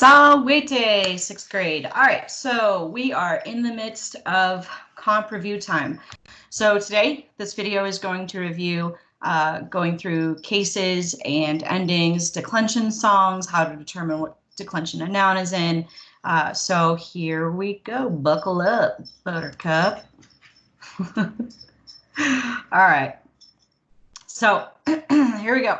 Salwete, 6th grade. All right, so we are in the midst of comp review time. So today, this video is going to review going through cases and endings, declension songs, how to determine what declension a noun is in. So here we go. Buckle up, Buttercup. All right. So here we go.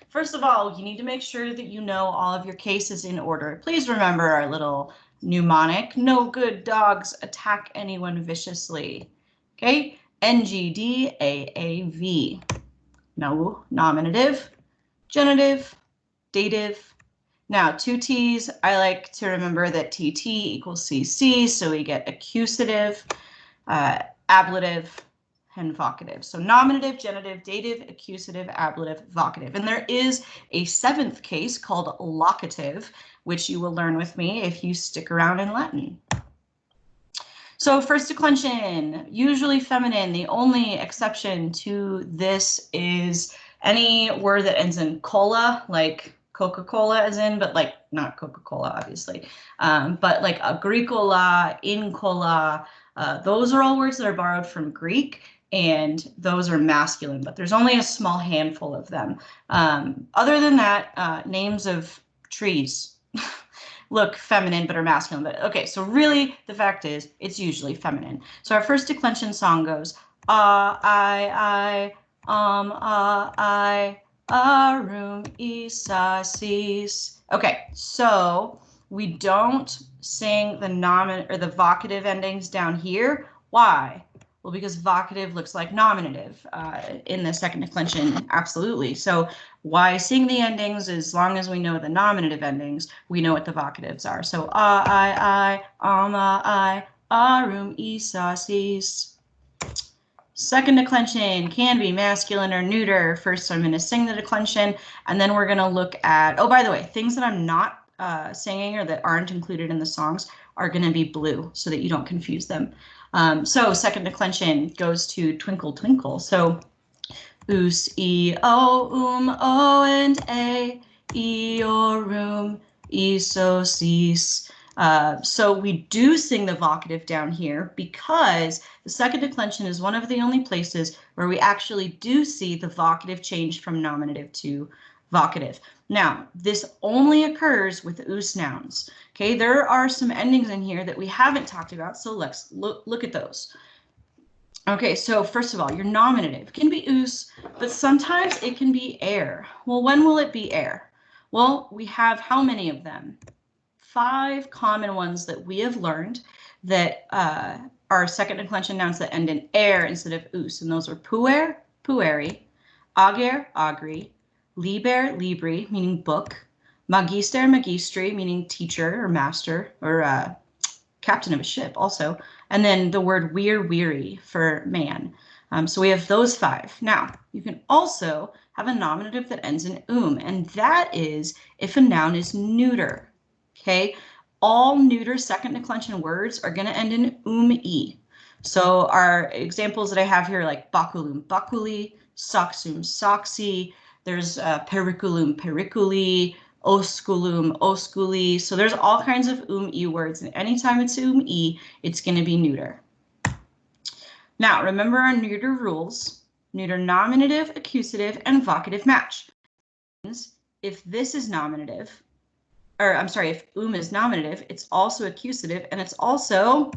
First of all, you need to make sure that you know all of your cases in order. Please remember our little mnemonic. No good dogs attack anyone viciously. Okay, NGDAAV. No, nominative, genitive, dative. Now, two T's, I like to remember that TT equals CC, so we get accusative, ablative, and vocative. So nominative, genitive, dative, accusative, ablative, vocative. And there is a 7th case called locative, which you will learn with me if you stick around in Latin. So first declension, usually feminine. The only exception to this is any word that ends in cola, like Coca-Cola as in, but like not Coca-Cola, obviously, but like agricola, incola, those are all words that are borrowed from Greek, and those are masculine, but there's only a small handful of them. Other than that, names of trees look feminine but are masculine. But okay, so really the fact is it's usually feminine. So our first declension song goes I, arum isasis. Okay, so we don't sing the nominative or the vocative endings down here. Why? Well, because vocative looks like nominative in the second declension, absolutely. So why sing the endings? As long as we know the nominative endings, we know what the vocatives are. So arum isasis. Second declension can be masculine or neuter. First, I'm going to sing the declension, and then we're going to look at, oh, by the way, things that I'm not singing or that aren't included in the songs are going to be blue so that you don't confuse them. So second declension goes to Twinkle Twinkle. So us, e, o, and a, eorum, isosis. So we do sing the vocative down here because the second declension is one of the only places where we actually do see the vocative change from nominative to vocative. Now, this only occurs with us nouns. Okay, there are some endings in here that we haven't talked about, so let's look at those. Okay, so first of all, your nominative can be us, but sometimes it can be air. Well, when will it be air? Well, we have how many of them? 5 common ones that we have learned that are second declension nouns that end in air instead of us, and those are puer, pueri, ager, agri, liber, libri, meaning book, magister, magistri, meaning teacher or master or captain of a ship also, and then the word weary for man. So we have those 5. Now, you can also have a nominative that ends in and that is if a noun is neuter. Okay, all neuter second declension words are going to end in e. So our examples that I have here are like baculum, baculi, soxum, soxi. There's periculum, periculi, osculum, osculi. So there's all kinds of e words, and anytime it's e, it's going to be neuter. Now, remember our neuter rules. Neuter nominative, accusative, and vocative match. If this is nominative, or I'm sorry, if is nominative, it's also accusative, and it's also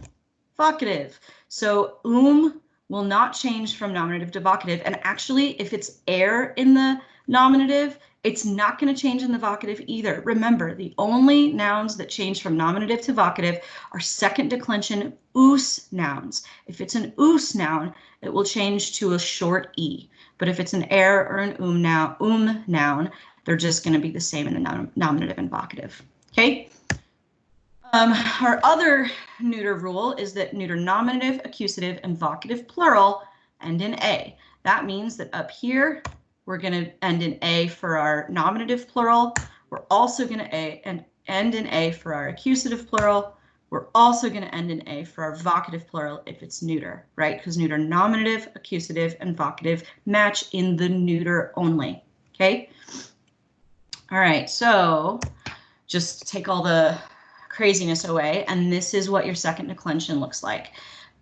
vocative. So will not change from nominative to vocative, and actually, if it's air in the nominative, it's not going to change in the vocative either. Remember, the only nouns that change from nominative to vocative are second declension us nouns. If it's an us noun, it will change to a short e. But if it's an air or an noun, they're just going to be the same in the nominative and vocative. Okay. Our other neuter rule is that neuter nominative, accusative, and vocative plural end in a. That means that up here, we're going to end in a for our nominative plural. We're also going to end in a for our accusative plural. We're also going to end in a for our vocative plural if it's neuter, right? Because neuter nominative, accusative, and vocative match in the neuter only. Okay. All right. So just take all the craziness away. And this is what your second declension looks like.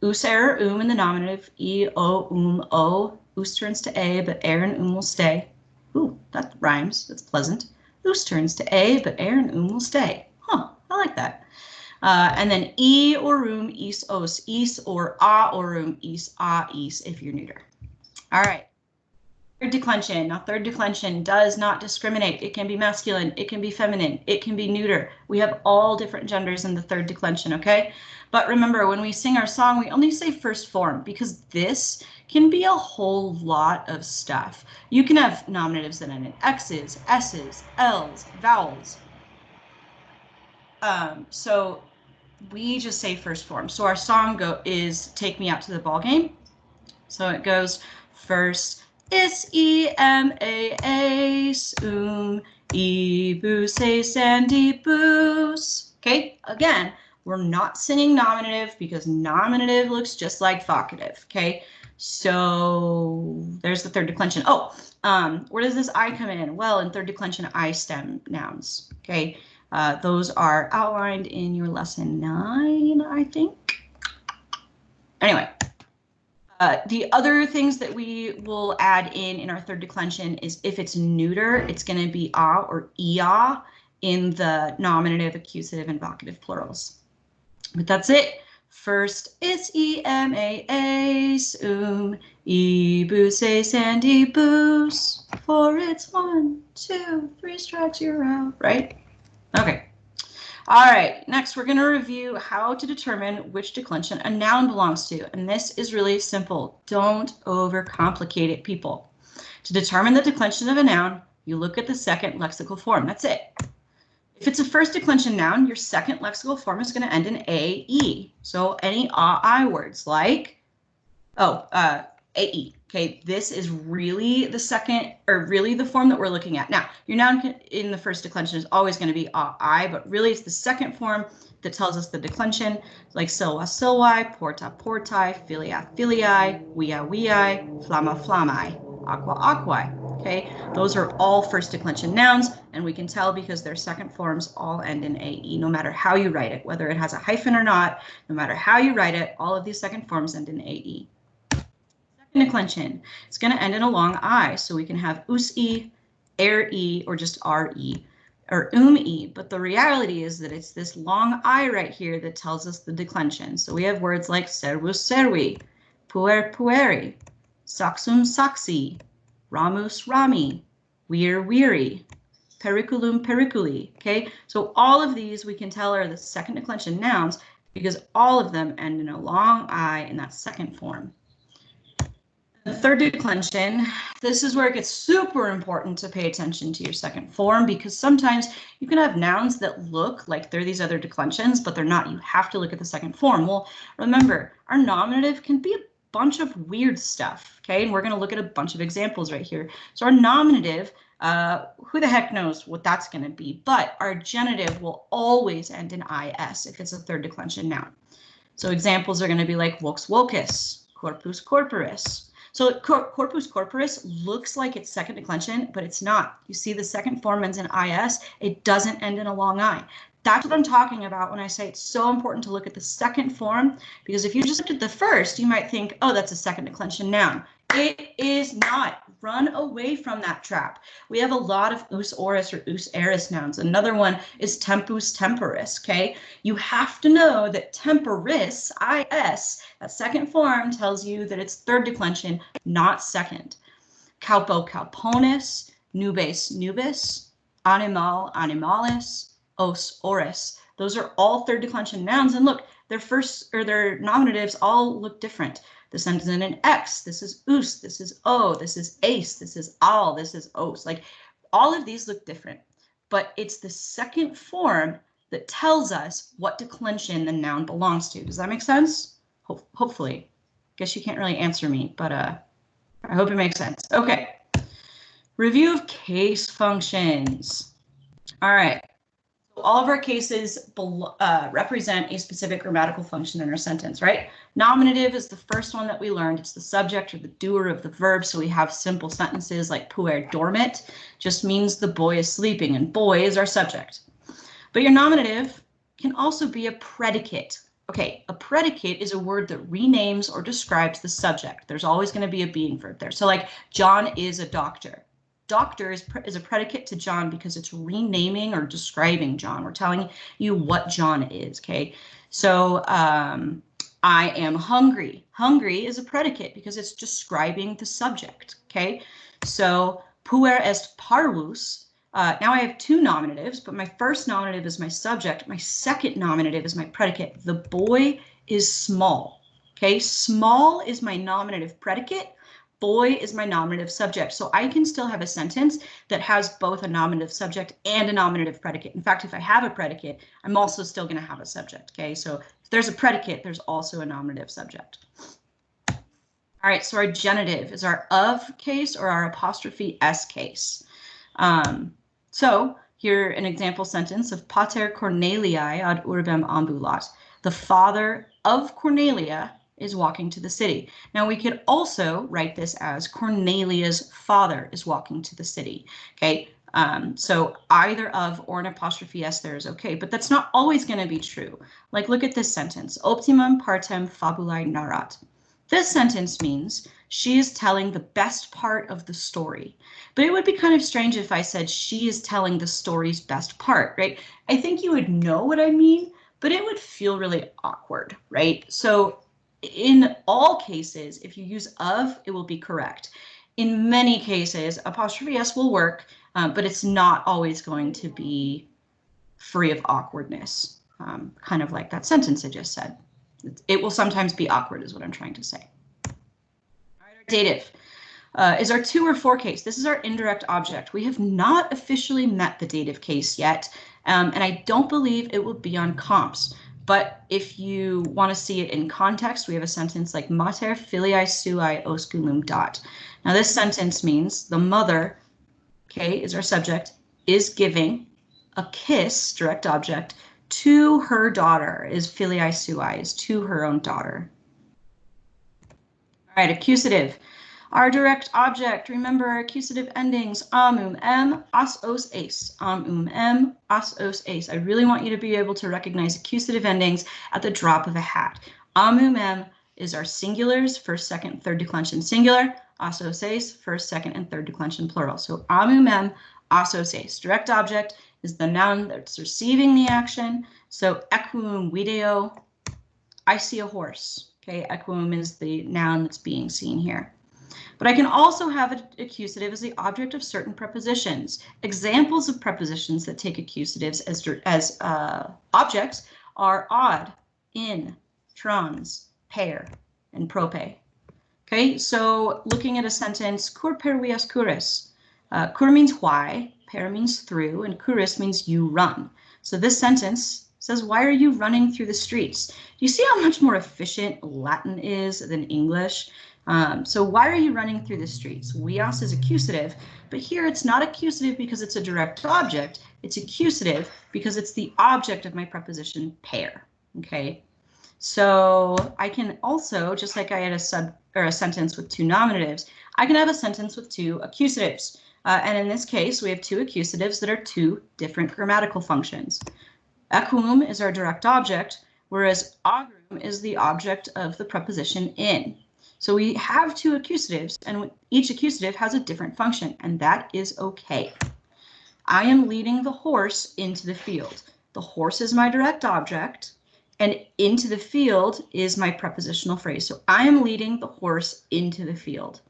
Us, er, in the nominative, e, o, o. Us turns to a, but er and will stay. Ooh, that rhymes. That's pleasant. Us turns to a, but er and will stay. Huh, I like that. And then e or is, os, is, or a or is, a, is if you're neuter. All right. Third declension. Now, third declension does not discriminate. It can be masculine. It can be feminine. It can be neuter. We have all different genders in the third declension, okay? But remember, when we sing our song, we only say first form because this can be a whole lot of stuff. You can have nominatives that end in X's, S's, L's, vowels. So we just say first form. So our song is Take Me Out to the Ball Game. So it goes first. Is E-M-A-S, E-boos, sandy boos. Okay, again, we're not singing nominative because nominative looks just like vocative, okay? So there's the third declension. Oh, where does this I come in? Well, in third declension, I stem nouns, okay? Those are outlined in your lesson 9, I think. Anyway. The other things that we will add in our third declension is if it's neuter, it's going to be a or ea in the nominative, accusative, and vocative plurals. But that's it. First, it's E-M-A-S, e-boos, sandy boos. For it's 1, 2, 3 strikes, you're out, right? Okay. All right, next we're going to review how to determine which declension a noun belongs to. And this is really simple. Don't overcomplicate it, people. To determine the declension of a noun, you look at the second lexical form. That's it. If it's a first declension noun, your second lexical form is going to end in A-E. So any I words like, A-E. Okay, this is really the second, or really the form that we're looking at. Now, your noun in the first declension is always going to be I, but really it's the second form that tells us the declension, like silwa, silwai, porta, portai, philia, philii, wia, wiai, flamma, flammai, aqua, aquae. Okay, those are all first declension nouns, and we can tell because their second forms all end in AE, no matter how you write it, whether it has a hyphen or not, no matter how you write it, all of these second forms end in AE. Declension. It's going to end in a long I, so we can have us-e, air-e, or just r-e, or e, but the reality is that it's this long I right here that tells us the declension. So we have words like servus servi, puer pueri, saxum saxi, ramus rami, weir weary, periculum periculi, okay? So all of these we can tell are the second declension nouns because all of them end in a long I in that second form. The third declension, this is where it gets super important to pay attention to your second form because sometimes you can have nouns that look like they're these other declensions, but they're not. You have to look at the second form. Well, remember, our nominative can be a bunch of weird stuff, okay? And we're going to look at a bunch of examples right here. So our nominative, who the heck knows what that's going to be, but our genitive will always end in is if it's a third declension noun. So examples are going to be like vox vocis, corpus corporis. So corpus corporis looks like it's second declension, but it's not. You see the second form ends in is. It doesn't end in a long I. That's what I'm talking about when I say it's so important to look at the second form, because if you just looked at the first, you might think, oh, that's a second declension noun. It is not. Run away from that trap. We have a lot of us oris or us eris nouns. Another one is tempus temporis, okay? You have to know that temporis, is, that second form tells you that it's third declension, not second. Calpo calponis, nubes nubis, animal animalis, os oris. Those are all third declension nouns. And look, their nominatives all look different. This ends in an X, this is us, this is O, this is ace, this is al, this is os. Like all of these look different, but it's the second form that tells us what declension the noun belongs to. Does that make sense? Hopefully. Guess you can't really answer me, but I hope it makes sense. Okay. Review of case functions. All right. All of our cases represent a specific grammatical function in our sentence, right? Nominative is the first one that we learned. It's the subject or the doer of the verb. So we have simple sentences like puer dormit, just means the boy is sleeping, and boy is our subject. But your nominative can also be a predicate. Okay, a predicate is a word that renames or describes the subject. There's always going to be a being verb there. So like John is a doctor. Doctor is a predicate to John because it's renaming or describing John. We're telling you what John is, okay? So I am hungry. Hungry is a predicate because it's describing the subject, okay? So puer est parvus. Now I have two nominatives, but my first nominative is my subject. My second nominative is my predicate. The boy is small, okay? Small is my nominative predicate. Boy is my nominative subject. So I can still have a sentence that has both a nominative subject and a nominative predicate. In fact, if I have a predicate, I'm also still going to have a subject, okay? So if there's a predicate, there's also a nominative subject. All right, so our genitive is our of case or our apostrophe s case. So here an example sentence of Pater Corneliae ad urbem ambulat. The father of Cornelia is walking to the city. Now we could also write this as Cornelia's father is walking to the city. Okay, so either of or an apostrophe s there is okay, but that's not always going to be true. Like look at this sentence, optimum partem fabulae narrat. This sentence means she is telling the best part of the story. But it would be kind of strange if I said she is telling the story's best part, right? I think you would know what I mean, but it would feel really awkward, right? So in all cases, if you use of, it will be correct. In many cases, apostrophe s will work, but it's not always going to be free of awkwardness, kind of like that sentence I just said. It will sometimes be awkward is what I'm trying to say. All right, our dative is our to or for case. This is our indirect object. We have not officially met the dative case yet, and I don't believe it will be on comps. But if you want to see it in context, we have a sentence like mater filiae suae osculum dat. Now this sentence means the mother, okay, is our subject, is giving a kiss, direct object, to her daughter, is filiae suae, is to her own daughter. All right, accusative. Our direct object, remember our accusative endings, am, as, os, ace, am, as, os, ace. I really want you to be able to recognize accusative endings at the drop of a hat. Am is our singulars, first, second, third declension singular, as, os, ace, first, second, and third declension plural. So am, as, os, ace. Direct object is the noun that's receiving the action. So equum video, I see a horse. Okay, equum is the noun that's being seen here. But I can also have an accusative as the object of certain prepositions. Examples of prepositions that take accusatives as objects are odd, in, trans, per, and prope. Okay, so looking at a sentence, cur pervias curis. Cur means why, per means through, and curis means you run. So this sentence says, why are you running through the streets? Do you see how much more efficient Latin is than English? So why are you running through the streets? Vias is accusative, but here it's not accusative because it's a direct object. It's accusative because it's the object of my preposition per. Okay, so I can also, just like I had a sentence with two nominatives, I can have a sentence with two accusatives. And in this case, we have two accusatives that are two different grammatical functions. Equum is our direct object, whereas agrum is the object of the preposition in. So we have two accusatives, and each accusative has a different function, and that is okay. I am leading the horse into the field. The horse is my direct object, and into the field is my prepositional phrase. So I am leading the horse into the field.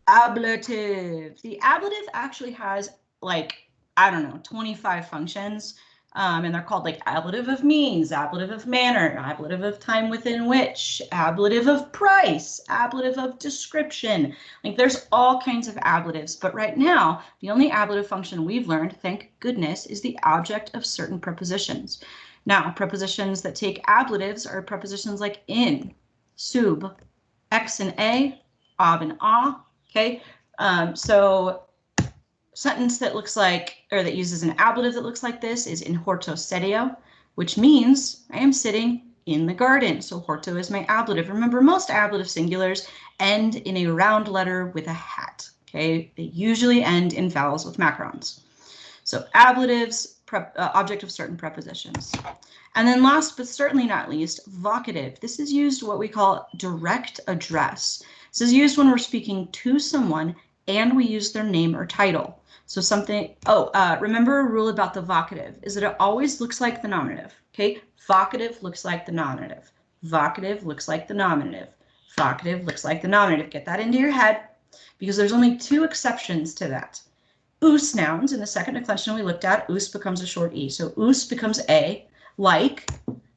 Ablative. The ablative actually has, like, I don't know, 25 functions. And they're called like ablative of means, ablative of manner, ablative of time within which, ablative of price, ablative of description. Like there's all kinds of ablatives, but right now the only ablative function we've learned, thank goodness, is the object of certain prepositions. Now prepositions that take ablatives are prepositions like in, sub, ex and a, ab and a. Okay, so sentence that looks like, or that uses an ablative that looks like this is in horto sedeo, which means I am sitting in the garden. So horto is my ablative. Remember, most ablative singulars end in a round letter with a hat. Okay, they usually end in vowels with macrons. So ablatives, object of certain prepositions. And then last but certainly not least, vocative. This is used what we call direct address. This is used when we're speaking to someone and we use their name or title. So something, remember a rule about the vocative is that it always looks like the nominative, okay? Vocative looks like the nominative. Vocative looks like the nominative. Vocative looks like the nominative. Get that into your head because there's only 2 exceptions to that. Us nouns, in the second declension we looked at, us becomes a short e. So us becomes a, like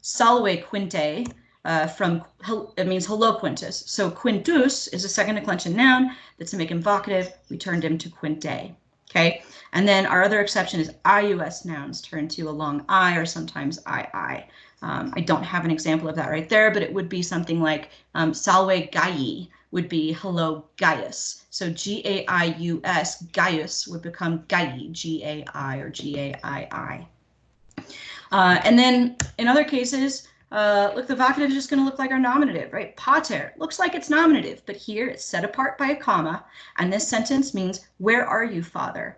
salve quinte, it means hello Quintus. So quintus is a second declension noun that's to make him vocative. We turned him to quinte. Okay, and then our other exception is ius nouns turn to a long I or sometimes I. I don't have an example of that right there, but it would be something like salve Gaii would be hello Gaius. So G-A-I-U-S, Gaius would become Gaii, G-A-I or G-A-I-I. And then in other cases, look, the vocative is just going to look like our nominative, right? Pater looks like it's nominative, but here it's set apart by a comma, and this sentence means, where are you, Father?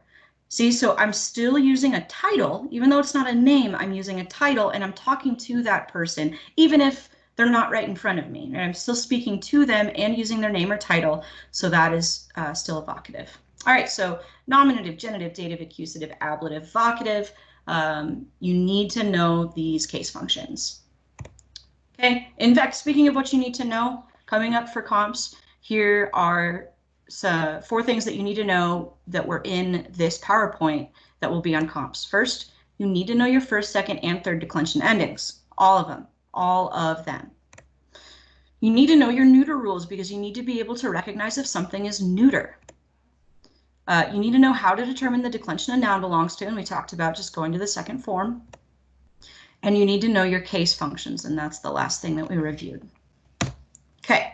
See, so I'm still using a title, even though it's not a name, I'm using a title, and I'm talking to that person, even if they're not right in front of me. And I'm still speaking to them and using their name or title, so that is still a vocative. All right, so nominative, genitive, dative, accusative, ablative, vocative. You need to know these case functions. Okay, in fact, speaking of what you need to know, coming up for comps, here are 4 things that you need to know that were in this PowerPoint that will be on comps. First, you need to know your first, second, and third declension endings. All of them. All of them. You need to know your neuter rules because you need to be able to recognize if something is neuter. You need to know how to determine the declension a noun belongs to, and we talked about just going to the second form. And you need to know your case functions, and that's the last thing that we reviewed. Okay,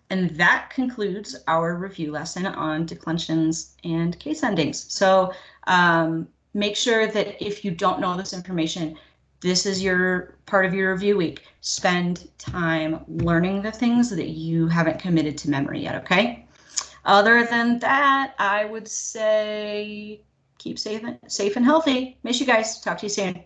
and that concludes our review lesson on declensions and case endings. So make sure that if you don't know this information, this is your part of your review week. Spend time learning the things that you haven't committed to memory yet, okay? Other than that, I would say keep safe and healthy. Miss you guys. Talk to you soon.